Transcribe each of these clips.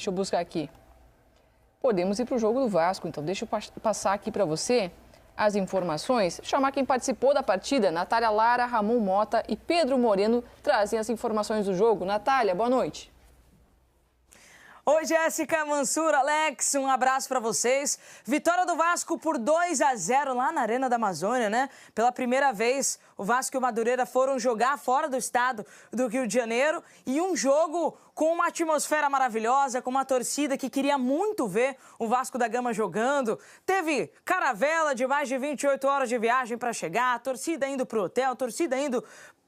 Deixa eu buscar aqui. Podemos ir para o jogo do Vasco, então deixa eu passar aqui para você as informações. Chamar quem participou da partida, Natália Lara, Ramon Mota e Pedro Moreno, trazem as informações do jogo. Natália, boa noite. Oi, Jéssica, Mansur, Alex, um abraço para vocês. Vitória do Vasco por 2-0 lá na Arena da Amazônia, né? Pela primeira vez, o Vasco e o Madureira foram jogar fora do estado do Rio de Janeiro e um jogo com uma atmosfera maravilhosa, com uma torcida que queria muito ver o Vasco da Gama jogando. Teve caravela de mais de 28 horas de viagem para chegar, torcida indo para o hotel, torcida indo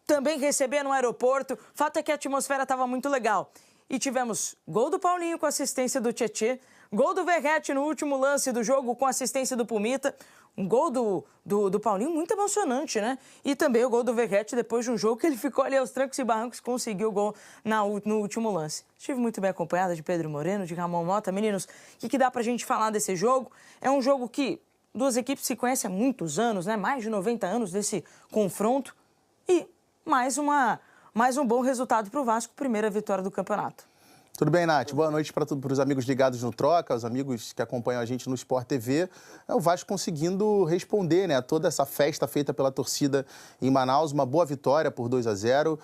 também receber no aeroporto. Fato é que a atmosfera estava muito legal. E tivemos gol do Paulinho com assistência do Tietê, gol do Verratti no último lance do jogo com assistência do Pumita, um gol do Paulinho muito emocionante, né? E também o gol do Verratti depois de um jogo que ele ficou ali aos trancos e barrancos e conseguiu o gol no último lance. Estive muito bem acompanhada de Pedro Moreno, de Ramon Mota. Meninos, o que dá pra gente falar desse jogo? É um jogo que duas equipes se conhecem há muitos anos, né? Mais de 90 anos desse confronto e mais um bom resultado para o Vasco, primeira vitória do campeonato. Tudo bem, Nath? Boa noite para os amigos ligados no Troca, os amigos que acompanham a gente no Sport TV. É o Vasco conseguindo responder, né, a toda essa festa feita pela torcida em Manaus. Uma boa vitória por 2-0.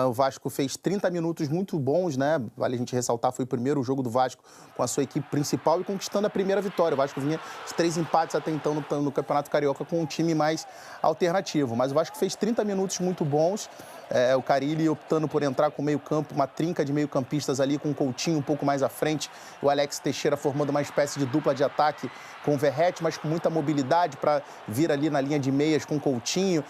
O Vasco fez 30 minutos muito bons, né? Vale a gente ressaltar, foi o primeiro jogo do Vasco com a sua equipe principal e conquistando a primeira vitória. O Vasco vinha de 3 empates até então no Campeonato Carioca com um time mais alternativo. Mas o Vasco fez 30 minutos muito bons. O Carille optando por entrar com meio campo, uma trinca de meio-campistas ali, com o Coutinho um pouco mais à frente, o Alex Teixeira formando uma espécie de dupla de ataque com o Verratti, mas com muita mobilidade para vir ali na linha de meias com o Coutinho.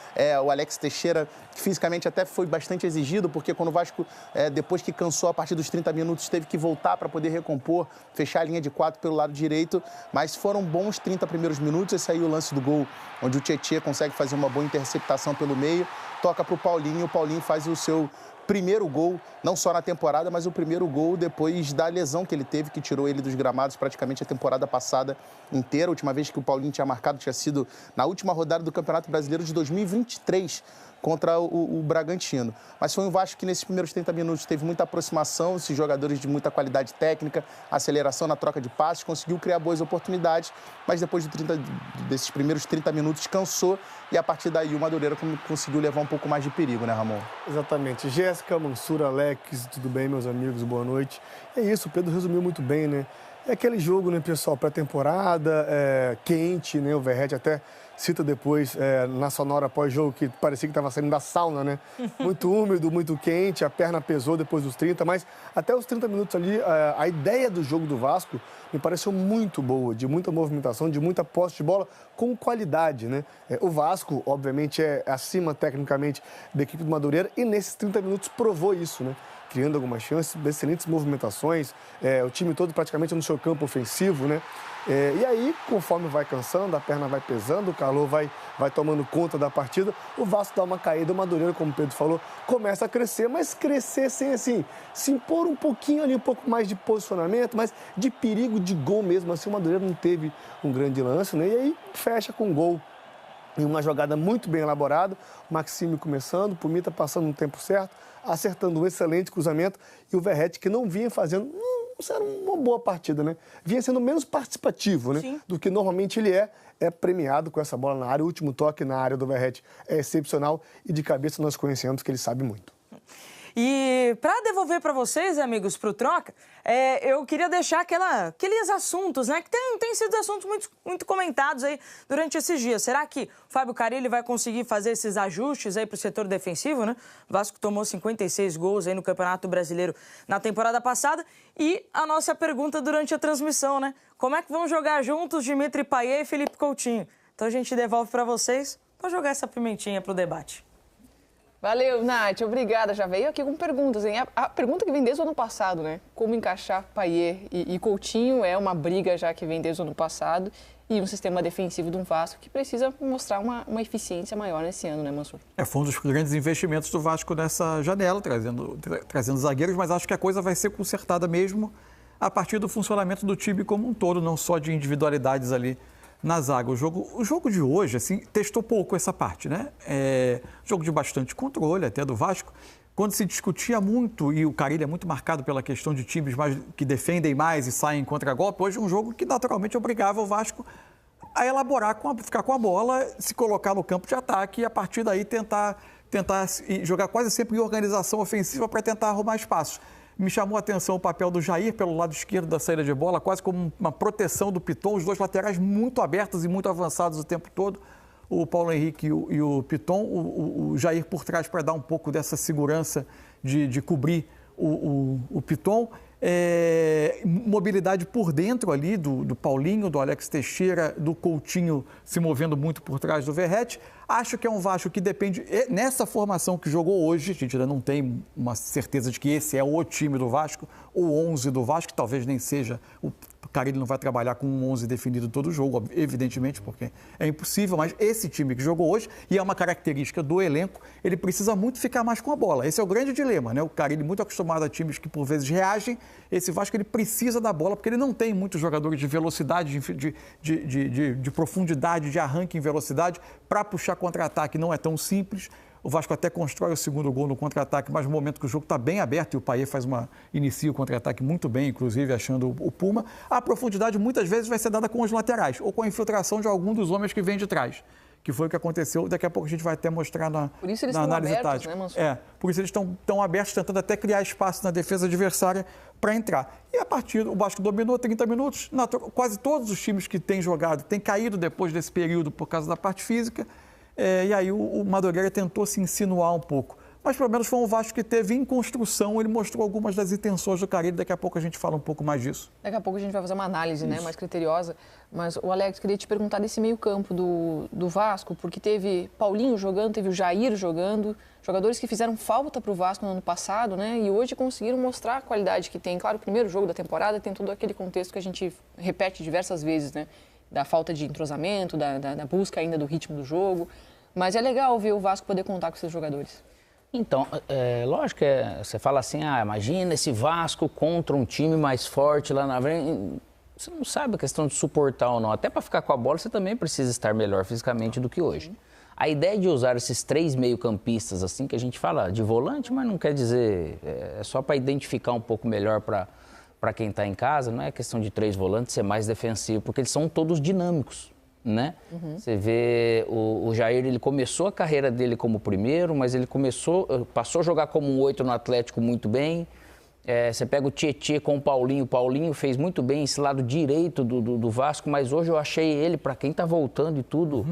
O Alex Teixeira, que fisicamente até foi bastante exigido, porque quando o Vasco, depois que cansou a partir dos 30 minutos, teve que voltar para poder recompor, fechar a linha de 4 pelo lado direito, mas foram bons 30 primeiros minutos. Esse aí o lance do gol, onde o Tietê consegue fazer uma boa interceptação pelo meio, toca para o Paulinho faz o seu primeiro gol, não só na temporada, mas o primeiro gol depois da lesão que ele teve, que tirou ele dos gramados praticamente a temporada passada inteira. A última vez que o Paulinho tinha marcado tinha sido na última rodada do Campeonato Brasileiro de 2023, contra o Bragantino. Mas foi um Vasco que nesses primeiros 30 minutos teve muita aproximação, esses jogadores de muita qualidade técnica, aceleração na troca de passes, conseguiu criar boas oportunidades, mas depois desses primeiros 30 minutos cansou e a partir daí o Madureira conseguiu levar um pouco mais de perigo, né, Ramon? Exatamente. Jéssica, Mansur, Alex, tudo bem, meus amigos? Boa noite. É isso, o Pedro resumiu muito bem, né? É aquele jogo, né, pessoal, pré-temporada, quente, né? O Verratti até cita depois, na sonora pós-jogo, que parecia que estava saindo da sauna, né? Muito úmido, muito quente, a perna pesou depois dos 30, mas até os 30 minutos ali, a ideia do jogo do Vasco me pareceu muito boa, de muita movimentação, de muita posse de bola, com qualidade, né? O Vasco, obviamente, é acima tecnicamente da equipe do Madureira e nesses 30 minutos provou isso, né? Criando algumas chances, excelentes movimentações, o time todo praticamente no seu campo ofensivo, né? E aí, conforme vai cansando, a perna vai pesando, o calor vai tomando conta da partida, o Vasco dá uma caída, o Madureira, como o Pedro falou, começa a crescer, mas crescer sem, assim, se impor um pouquinho ali, um pouco mais de posicionamento, mas de perigo de gol mesmo, assim, o Madureira não teve um grande lance, né? E aí, fecha com gol. Em uma jogada muito bem elaborada, o Maxime começando, o Pumita passando no tempo certo, acertando um excelente cruzamento e o Verratti, que não vinha fazendo uma boa partida, né? Vinha sendo menos participativo, né? Sim. Do que normalmente ele é premiado com essa bola na área. O último toque na área do Verratti é excepcional e de cabeça nós conhecemos que ele sabe muito. E para devolver para vocês, amigos, para o Troca, eu queria deixar aqueles assuntos, né? Que tem sido assuntos muito comentados aí durante esses dias. Será que o Fábio Carille vai conseguir fazer esses ajustes aí para o setor defensivo, né? O Vasco tomou 56 gols aí no Campeonato Brasileiro na temporada passada. E a nossa pergunta durante a transmissão, né? Como é que vão jogar juntos Dimitri Payet e Felipe Coutinho? Então a gente devolve para vocês para jogar essa pimentinha para o debate. Valeu, Nath. Obrigada. Já veio aqui com perguntas, hein? A pergunta que vem desde o ano passado, né? Como encaixar Payet e Coutinho é uma briga já que vem desde o ano passado e um sistema defensivo de um Vasco que precisa mostrar uma eficiência maior nesse ano, né, Mansur? Foi um dos grandes investimentos do Vasco nessa janela, trazendo zagueiros, mas acho que a coisa vai ser consertada mesmo a partir do funcionamento do time como um todo, não só de individualidades ali na zaga. O jogo de hoje, assim, testou pouco essa parte, né? Jogo de bastante controle até do Vasco, quando se discutia muito, e o Carille é muito marcado pela questão de times mais, que defendem mais e saem contra-golpe, hoje é um jogo que naturalmente obrigava o Vasco a elaborar, ficar com a bola, se colocar no campo de ataque e a partir daí tentar jogar quase sempre em organização ofensiva para tentar arrumar espaços. Me chamou a atenção o papel do Jair pelo lado esquerdo da saída de bola, quase como uma proteção do Piton, os dois laterais muito abertos e muito avançados o tempo todo, o Paulo Henrique e o Piton, o Jair por trás para dar um pouco dessa segurança de cobrir o Piton. Mobilidade por dentro ali do Paulinho, do Alex Teixeira, do Coutinho se movendo muito por trás do Verratti. Acho que é um Vasco que depende, nessa formação que jogou hoje, a gente ainda não tem uma certeza de que esse é o time do Vasco, o 11 do Vasco, que talvez nem seja, o Carille não vai trabalhar com um 11 definido todo jogo, evidentemente, porque é impossível, mas esse time que jogou hoje, e é uma característica do elenco, ele precisa muito ficar mais com a bola. Esse é o grande dilema, né? O Carille muito acostumado a times que por vezes reagem, esse Vasco ele precisa da bola, porque ele não tem muitos jogadores de velocidade, de profundidade, de arranque em velocidade, para puxar contra-ataque não é tão simples. O Vasco até constrói o segundo gol no contra-ataque, mas no momento que o jogo está bem aberto e o Payet inicia o contra-ataque muito bem, inclusive achando o Puma, a profundidade muitas vezes vai ser dada com os laterais ou com a infiltração de algum dos homens que vem de trás, que foi o que aconteceu. Daqui a pouco a gente vai até mostrar na análise tática. Por isso eles estão abertos, tentando até criar espaço na defesa adversária para entrar. E a partida, o Vasco dominou 30 minutos, quase todos os times que têm jogado têm caído depois desse período por causa da parte física. E aí o Madureira tentou se insinuar um pouco. Mas pelo menos foi um Vasco que teve em construção, ele mostrou algumas das intenções do Carille, daqui a pouco a gente fala um pouco mais disso. Daqui a pouco a gente vai fazer uma análise, né, mais criteriosa. Mas, o Alex, queria te perguntar desse meio campo do Vasco, porque teve Paulinho jogando, teve o Jair jogando, jogadores que fizeram falta para o Vasco no ano passado, né, e hoje conseguiram mostrar a qualidade que tem. Claro, o primeiro jogo da temporada tem todo aquele contexto que a gente repete diversas vezes, né, da falta de entrosamento, da busca ainda do ritmo do jogo. Mas é legal ver o Vasco poder contar com seus jogadores. Então, lógico que você fala assim, imagina esse Vasco contra um time mais forte lá na frente. Você não sabe a questão de suportar ou não. Até para ficar com a bola, você também precisa estar melhor fisicamente do que hoje. A ideia de usar esses 3 meio-campistas, assim, que a gente fala de volante, mas não quer dizer... É só para identificar um pouco melhor para quem está em casa. Não é questão de 3 volantes ser mais defensivo, porque eles são todos dinâmicos. Né? Você vê o Jair, ele começou a carreira dele como primeiro, mas ele passou a jogar como um 8 no Atlético muito bem. Você pega o Tietê com o Paulinho fez muito bem esse lado direito do Vasco, mas hoje eu achei ele, para quem está voltando e tudo,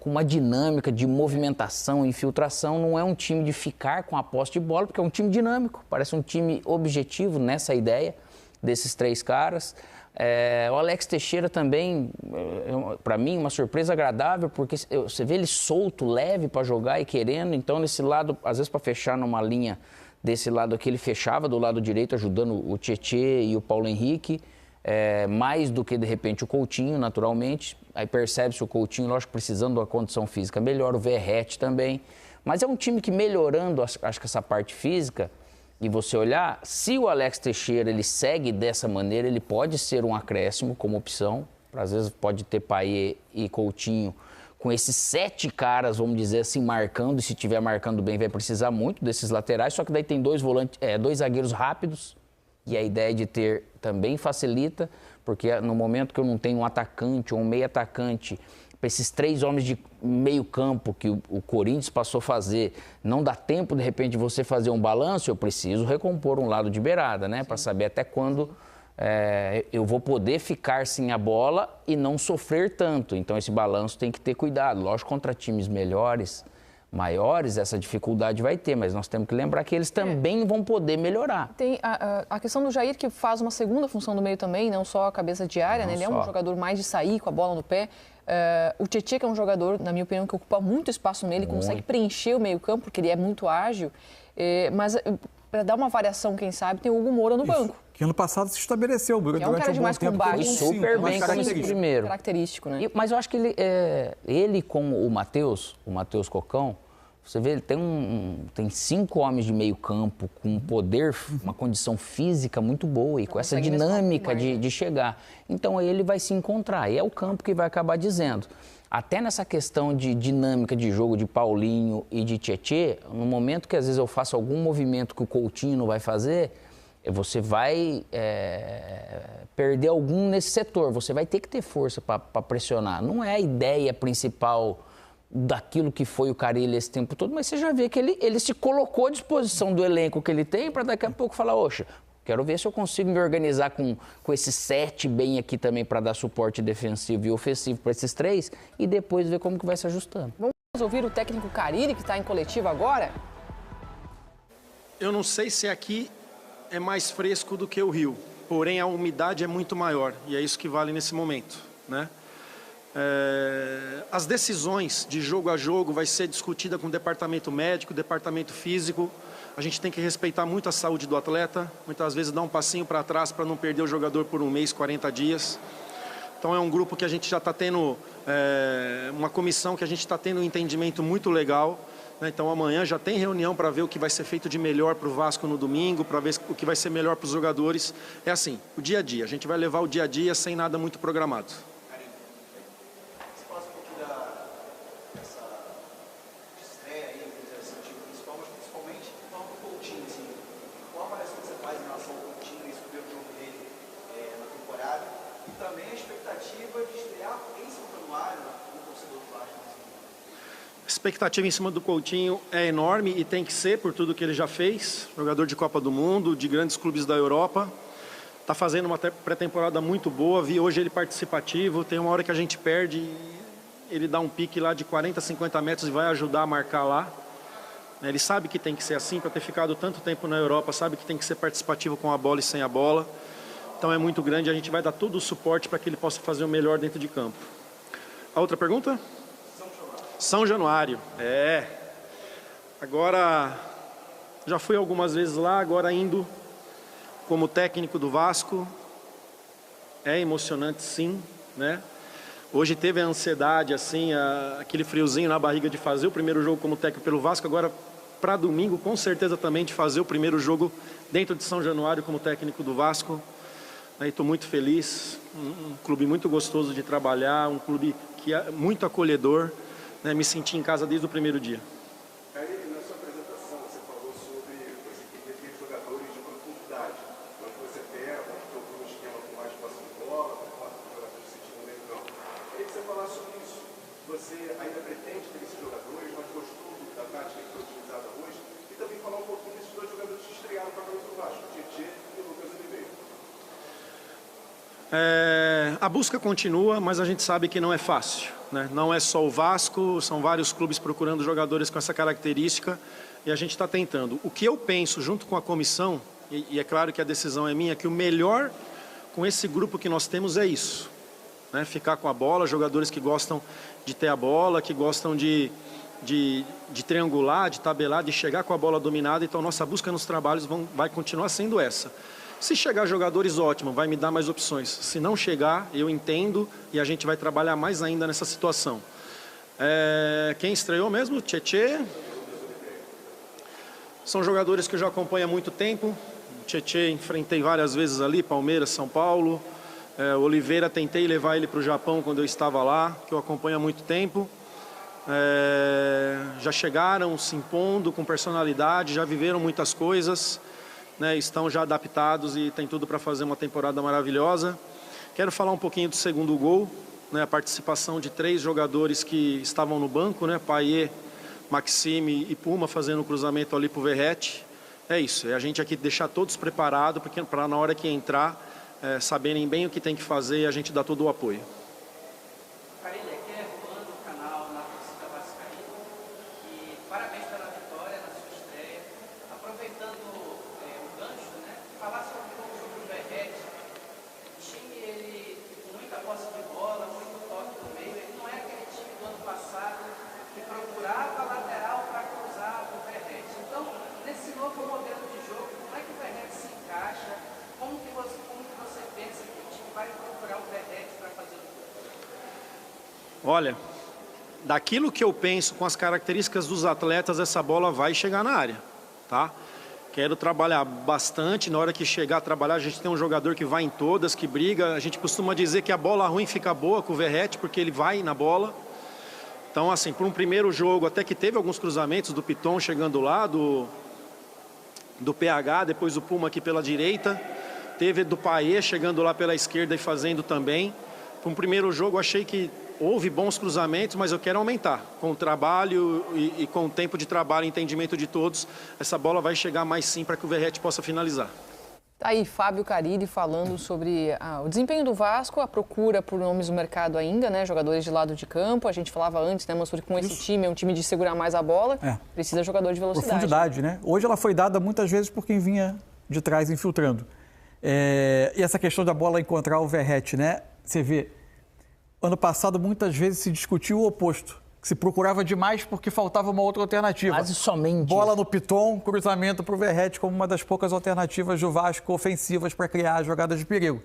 com uma dinâmica de movimentação, infiltração. Não é um time de ficar com a posse de bola, porque é um time dinâmico, parece um time objetivo nessa ideia desses 3 caras. O Alex Teixeira também, para mim, uma surpresa agradável, porque você vê ele solto, leve para jogar e querendo. Então, nesse lado, às vezes para fechar numa linha desse lado aqui, ele fechava do lado direito, ajudando o Tietê e o Paulo Henrique, mais do que, de repente, o Coutinho, naturalmente. Aí percebe-se o Coutinho, lógico, precisando de uma condição física melhor, o Verratti também. Mas é um time que, melhorando, acho que essa parte física... E você olhar, se o Alex Teixeira ele segue dessa maneira, ele pode ser um acréscimo como opção. Às vezes pode ter Payet e Coutinho com esses 7 caras, vamos dizer assim, marcando. E se estiver marcando bem, vai precisar muito desses laterais. Só que daí tem 2 zagueiros rápidos. E a ideia de ter também facilita, porque no momento que eu não tenho um atacante ou um meio atacante... Para esses 3 homens de meio campo que o Corinthians passou a fazer, não dá tempo, de repente, de você fazer um balanço, eu preciso recompor um lado de beirada, né? Para saber até quando eu vou poder ficar sem a bola e não sofrer tanto. Então, esse balanço tem que ter cuidado. Lógico, contra times melhores, maiores, essa dificuldade vai ter, mas nós temos que lembrar que eles também vão poder melhorar. Tem a questão do Jair, que faz uma segunda função do meio também, não só a cabeça de área, né? Ele é um jogador mais de sair com a bola no pé. O Tietê, que é um jogador, na minha opinião, que ocupa muito espaço nele, consegue preencher o meio-campo, porque ele é muito ágil. Mas para dar uma variação, quem sabe, tem o Hugo Moura no banco. Que ano passado se estabeleceu. É um cara de mais combate. Super bem como esse primeiro. Característico, né? Mas eu acho que ele com o Matheus Cocão, Você vê, ele tem 5 homens de meio campo com um poder, uma condição física muito boa e com essa dinâmica de chegar. Então aí ele vai se encontrar, e é o campo que vai acabar dizendo. Até nessa questão de dinâmica de jogo de Paulinho e de Tietê, no momento que às vezes eu faço algum movimento que o Coutinho não vai fazer, você vai perder algum nesse setor, você vai ter que ter força para pressionar. Não é a ideia principal daquilo que foi o Carille esse tempo todo, mas você já vê que ele se colocou à disposição do elenco que ele tem para daqui a pouco falar, oxa, quero ver se eu consigo me organizar com esses 7 bem aqui também para dar suporte defensivo e ofensivo para esses 3 e depois ver como que vai se ajustando. Vamos ouvir o técnico Carille, que está em coletiva agora? Eu não sei se aqui é mais fresco do que o Rio, porém a umidade é muito maior e é isso que vale nesse momento, né? As decisões de jogo a jogo vai ser discutida com o departamento médico, departamento físico. A gente tem que respeitar muito a saúde do atleta, muitas vezes dar um passinho para trás para não perder o jogador por 1 mês, 40 dias. Então é um grupo que a gente já está tendo, uma comissão que a gente está tendo um entendimento muito legal. Né? Então amanhã já tem reunião para ver o que vai ser feito de melhor para o Vasco no domingo, para ver o que vai ser melhor para os jogadores. É assim, o dia a dia, a gente vai levar o dia a dia sem nada muito programado. A expectativa em cima do Coutinho é enorme e tem que ser por tudo que ele já fez. Jogador de Copa do Mundo, de grandes clubes da Europa. Está fazendo uma pré-temporada muito boa. Vi hoje ele participativo. Tem uma hora que a gente perde, ele dá um pique lá de 40, 50 metros e vai ajudar a marcar lá. Ele sabe que tem que ser assim, para ter ficado tanto tempo na Europa, sabe que tem que ser participativo com a bola e sem a bola. Então é muito grande, a gente vai dar todo o suporte para que ele possa fazer o melhor dentro de campo. A outra pergunta? São Januário, Agora, já fui algumas vezes lá, agora indo como técnico do Vasco. É emocionante, sim, né? Hoje teve a ansiedade, assim, aquele friozinho na barriga de fazer o primeiro jogo como técnico pelo Vasco. Agora, para domingo, com certeza também de fazer o primeiro jogo dentro de São Januário como técnico do Vasco. Estou muito feliz, um clube muito gostoso de trabalhar, um clube que é muito acolhedor. Me senti em casa desde o primeiro dia. Carille, na sua apresentação você falou sobre você queria ter jogadores de profundidade, onde você pega, procura um esquema com mais posse de bola, com jogadores sentindo no meio do campo. Queria que você falasse sobre isso. Você ainda pretende ter esses jogadores, mas gostou da tática que foi utilizada hoje? E também falar um pouquinho desses 2 jogadores que estrearam para o Vasco, o Tietê e o Lucas Oliveira. A busca continua, mas a gente sabe que não é fácil, né? Não é só o Vasco, são vários clubes procurando jogadores com essa característica e a gente está tentando. O que eu penso junto com a comissão, e é claro que a decisão é minha, que o melhor com esse grupo que nós temos é isso, né? Ficar com a bola, jogadores que gostam de ter a bola, que gostam de triangular, de tabelar, de chegar com a bola dominada. Então nossa busca nos trabalhos vai continuar sendo essa. Se chegar jogadores, ótimo, vai me dar mais opções. Se não chegar, eu entendo e a gente vai trabalhar mais ainda nessa situação. Quem estreou mesmo? Tietê. São jogadores que eu já acompanho há muito tempo. Tietê enfrentei várias vezes ali, Palmeiras, São Paulo. Oliveira, tentei levar ele para o Japão quando eu estava lá, que eu acompanho há muito tempo. Já chegaram se impondo com personalidade, já viveram muitas coisas. Né, estão já adaptados e tem tudo para fazer uma temporada maravilhosa. Quero falar um pouquinho do segundo gol, né, a participação de 3 jogadores que estavam no banco, né, Payet, Maxime e Puma, fazendo o cruzamento ali para o Verratti. É isso, é a gente aqui deixar todos preparados para na hora que entrar, saberem bem o que tem que fazer e a gente dar todo o apoio. Carille, aqui é Juan do canal Na Torcida Vascaína e parabéns pela vitória na sua estreia. Aproveitando o gancho, né, falar um pouco sobre o Verratti. O time, ele com muita posse de bola, muito toque no meio, ele não é aquele time do ano passado que procurava a lateral para cruzar o Verratti. Então, nesse novo modelo de jogo, como é que o Verratti se encaixa? Como que você pensa que o time vai procurar o Verratti para fazer o gol? Olha, daquilo que eu penso com as características dos atletas, essa bola vai chegar na área, tá? Quero trabalhar bastante, na hora que chegar a trabalhar, a gente tem um jogador que vai em todas, que briga, a gente costuma dizer que a bola ruim fica boa com o Verratti, porque ele vai na bola. Então, assim, por um primeiro jogo, até que teve alguns cruzamentos do Piton chegando lá, do PH, depois do Puma aqui pela direita, teve do Payet chegando lá pela esquerda e fazendo também. Por um primeiro jogo, achei que houve bons cruzamentos, mas eu quero aumentar. Com o trabalho e com o tempo de trabalho e entendimento de todos, essa bola vai chegar mais sim para que o Verratti possa finalizar. Tá aí Fábio Carille falando sobre o desempenho do Vasco, a procura por nomes no mercado ainda, né? Jogadores de lado de campo. A gente falava antes, né, Mansur, com esse time, é um time de segurar mais a bola, precisa de jogador de velocidade. Profundidade, né? Hoje ela foi dada muitas vezes por quem vinha de trás infiltrando. E essa questão da bola encontrar o Verratti, né? Você vê, ano passado muitas vezes se discutiu o oposto. Se procurava demais porque faltava uma outra alternativa. Quase somente. Bola no Piton, cruzamento para o Verratti como uma das poucas alternativas do Vasco ofensivas para criar jogadas de perigo.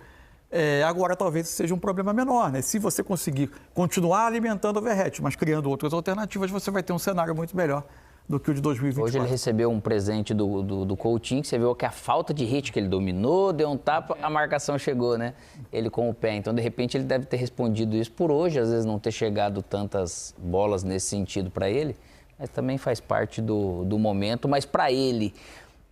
Agora talvez seja um problema menor, né? Se você conseguir continuar alimentando o Verratti, mas criando outras alternativas, você vai ter um cenário muito melhor do que o de 2024. Hoje ele recebeu um presente do Coutinho, que você viu que a falta de hit, que ele dominou, deu um tapa, a marcação chegou, né? Ele com o pé. Então, de repente, ele deve ter respondido isso por hoje, às vezes não ter chegado tantas bolas nesse sentido para ele, mas também faz parte do momento. Mas para ele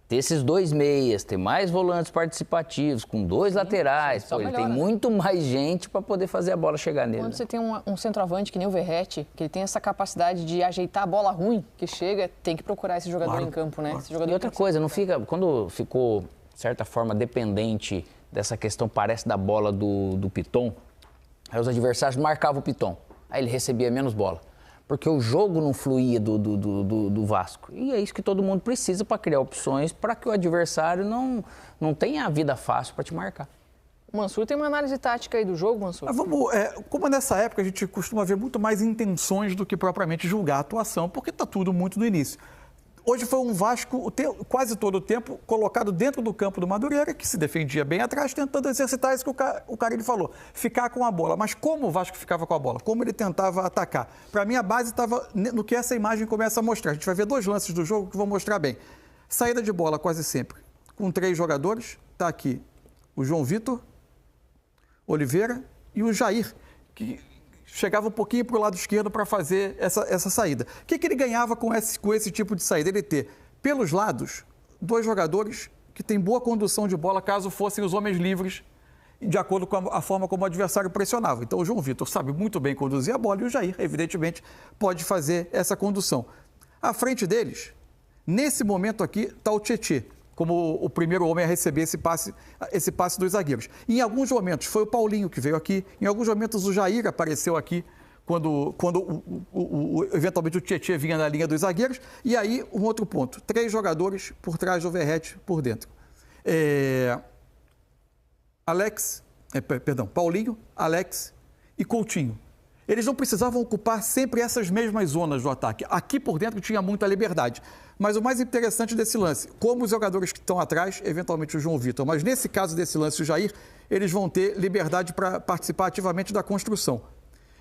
ter esses dois meias, ter mais volantes participativos, com dois laterais, ele tem muito mais gente para poder fazer a bola chegar nele. Quando você tem um centroavante que nem o Verratti, que ele tem essa capacidade de ajeitar a bola ruim que chega, tem que procurar esse jogador em campo, né? Esse jogador e outra coisa, não fica, quando ficou, de certa forma, dependente dessa questão, parece, da bola do Piton, aí os adversários marcavam o Piton, aí ele recebia menos bola. Porque o jogo não fluía do Vasco. E é isso que todo mundo precisa para criar opções, para que o adversário não tenha a vida fácil para te marcar. Mansur, tem uma análise tática aí do jogo, Mansur? Como nessa época a gente costuma ver muito mais intenções do que propriamente julgar a atuação, porque está tudo muito no início. Hoje foi um Vasco, quase todo o tempo, colocado dentro do campo do Madureira, que se defendia bem atrás, tentando exercitar isso que o Carille falou, ficar com a bola. Mas como o Vasco ficava com a bola? Como ele tentava atacar? Para mim, a base estava no que essa imagem começa a mostrar. A gente vai ver dois lances do jogo que vão mostrar bem. Saída de bola quase sempre, com 3 jogadores. Está aqui o João Vitor, Oliveira e o Jair, que chegava um pouquinho para o lado esquerdo para fazer essa saída. O que ele ganhava com esse tipo de saída? Ele ter, pelos lados, 2 jogadores que têm boa condução de bola, caso fossem os homens livres, de acordo com a forma como o adversário pressionava. Então, o João Vitor sabe muito bem conduzir a bola e o Jair, evidentemente, pode fazer essa condução. À frente deles, nesse momento aqui, está o Tietê, como o primeiro homem a receber esse passe dos zagueiros. Em alguns momentos foi o Paulinho que veio aqui, em alguns momentos o Jair apareceu aqui, quando eventualmente o Tietê vinha na linha dos zagueiros. E aí, um outro ponto, 3 jogadores por trás do Verratti por dentro. Paulinho, Alex e Coutinho. Eles não precisavam ocupar sempre essas mesmas zonas do ataque. Aqui por dentro tinha muita liberdade. Mas o mais interessante desse lance, como os jogadores que estão atrás, eventualmente o João Vitor, mas nesse caso desse lance, o Jair, eles vão ter liberdade para participar ativamente da construção.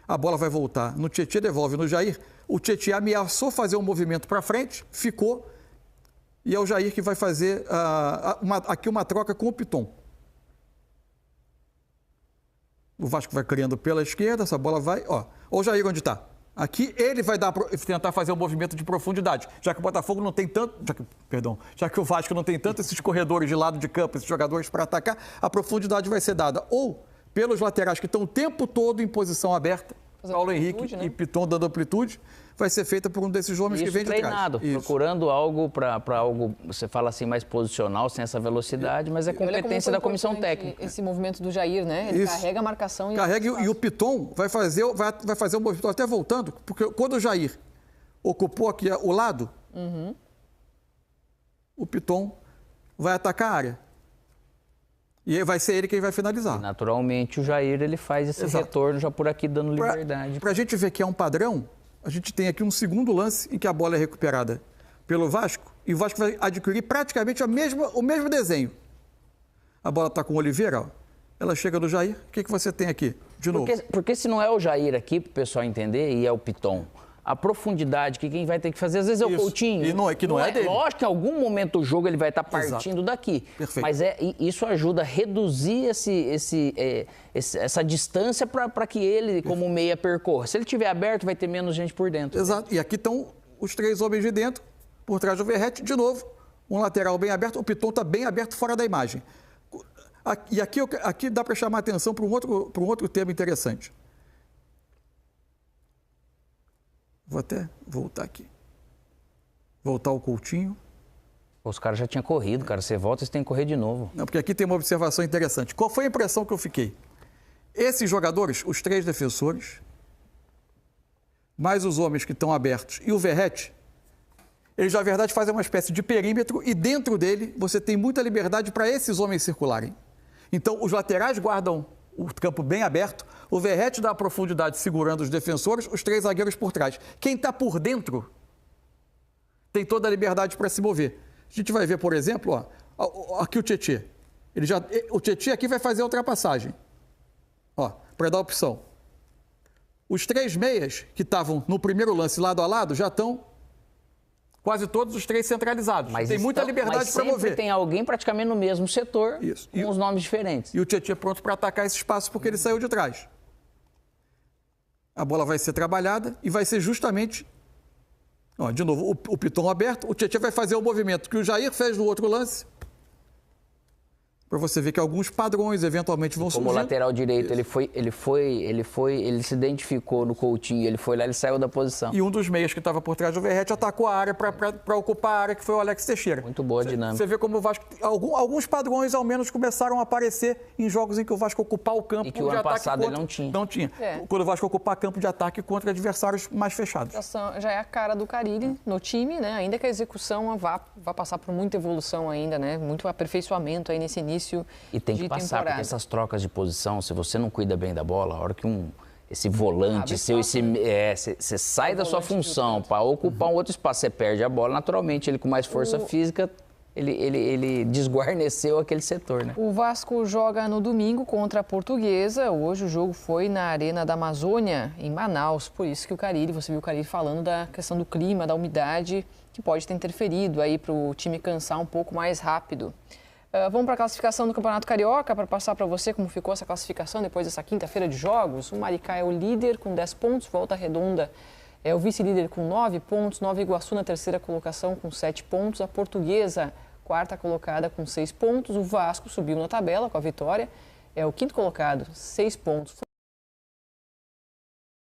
A bola vai voltar no Tietê, devolve no Jair. O Tietê ameaçou fazer um movimento para frente, ficou, e é o Jair que vai fazer aqui uma troca com o Piton. O Vasco vai criando pela esquerda, essa bola vai, Olha o Jair onde está. Aqui ele vai tentar fazer um movimento de profundidade, já que o Botafogo não tem tanto, já que o Vasco não tem tanto esses corredores de lado de campo, esses jogadores para atacar, a profundidade vai ser dada ou pelos laterais que estão o tempo todo em posição aberta, Paulo Henrique, né? E Piton dando amplitude, vai ser feita por um desses homens que vem de trás. Treinado, procurando algo para algo, você fala assim, mais posicional, sem essa velocidade, mas é competência da comissão técnica. Esse movimento do Jair, né? Ele carrega a marcação e o Piton vai fazer um movimento, até voltando, porque quando o Jair ocupou aqui o lado, o Piton vai atacar a área. E vai ser ele quem vai finalizar. E naturalmente o Jair ele faz esse retorno já por aqui dando liberdade. Para a gente ver que é um padrão, a gente tem aqui um segundo lance em que a bola é recuperada pelo Vasco e o Vasco vai adquirir praticamente o mesmo desenho. A bola está com o Oliveira, ela chega do Jair. O que você tem aqui? De novo. Porque se não é o Jair aqui, para o pessoal entender, e é o Piton, a profundidade que quem vai ter que fazer, às vezes é o Isso. Coutinho. E não é dele. Lógico que em algum momento do jogo ele vai estar partindo daqui. Perfeito. Mas isso ajuda a reduzir essa distância para que ele, como meia, percorra. Se ele estiver aberto, vai ter menos gente por dentro. Exato. E aqui estão os 3 homens de dentro, por trás do Verratti, de novo, um lateral bem aberto. O Piton está bem aberto fora da imagem. E aqui dá para chamar a atenção para um outro tema interessante. Vou até voltar aqui. Voltar o Coutinho. Os caras já tinham corrido, cara. Você volta e você tem que correr de novo. Não, porque aqui tem uma observação interessante. Qual foi a impressão que eu fiquei? Esses jogadores, os 3 defensores, mais os homens que estão abertos e o Verratti, eles, na verdade, fazem uma espécie de perímetro e dentro dele você tem muita liberdade para esses homens circularem. Então, os laterais guardam o campo bem aberto, o Verratti dá a profundidade segurando os defensores, os 3 zagueiros por trás. Quem está por dentro tem toda a liberdade para se mover. A gente vai ver, por exemplo, aqui o Tietê. O Tietê aqui vai fazer a ultrapassagem, para dar opção. Os 3 meias que estavam no primeiro lance lado a lado já estão quase todos os 3 centralizados. Tem muita liberdade para mover. Tem alguém praticamente no mesmo setor, com os nomes diferentes. E o Tietê pronto para atacar esse espaço porque ele saiu de trás. A bola vai ser trabalhada e vai ser justamente... de novo, o Piton aberto. O Tietê vai fazer o movimento que o Jair fez no outro lance. Para você ver que alguns padrões eventualmente vão surgir. Como lateral direito, ele se identificou no Coutinho, ele foi lá, ele saiu da posição. E um dos meias que estava por trás do Verratti atacou a área para ocupar a área, que foi o Alex Teixeira. Muito boa a dinâmica. Você vê como o Vasco... Alguns padrões, ao menos, começaram a aparecer em jogos em que o Vasco ocupar o campo e que o ano passado ele não tinha. Não tinha. Quando o Vasco ocupar campo de ataque contra adversários mais fechados. Já é a cara do Carille no time, né? Ainda que a execução vá passar por muita evolução ainda, né? Muito aperfeiçoamento aí nesse início. E tem que passar, porque essas trocas de posição, se você não cuida bem da bola, a hora que esse volante seu, você sai da sua função para ocupar um outro espaço, você perde a bola, naturalmente, ele com mais força física, ele desguarneceu aquele setor, né? O Vasco joga no domingo contra a Portuguesa. Hoje o jogo foi na Arena da Amazônia, em Manaus. Por isso que você viu o Carille falando da questão do clima, da umidade, que pode ter interferido aí para o time cansar um pouco mais rápido. Vamos para a classificação do Campeonato Carioca, para passar para você como ficou essa classificação depois dessa quinta-feira de jogos. O Maricá é o líder com 10 pontos, Volta Redonda é o vice-líder com 9 pontos, Nova Iguaçu na terceira colocação com 7 pontos, a Portuguesa, quarta colocada com 6 pontos, o Vasco subiu na tabela com a vitória, é o quinto colocado, 6 pontos.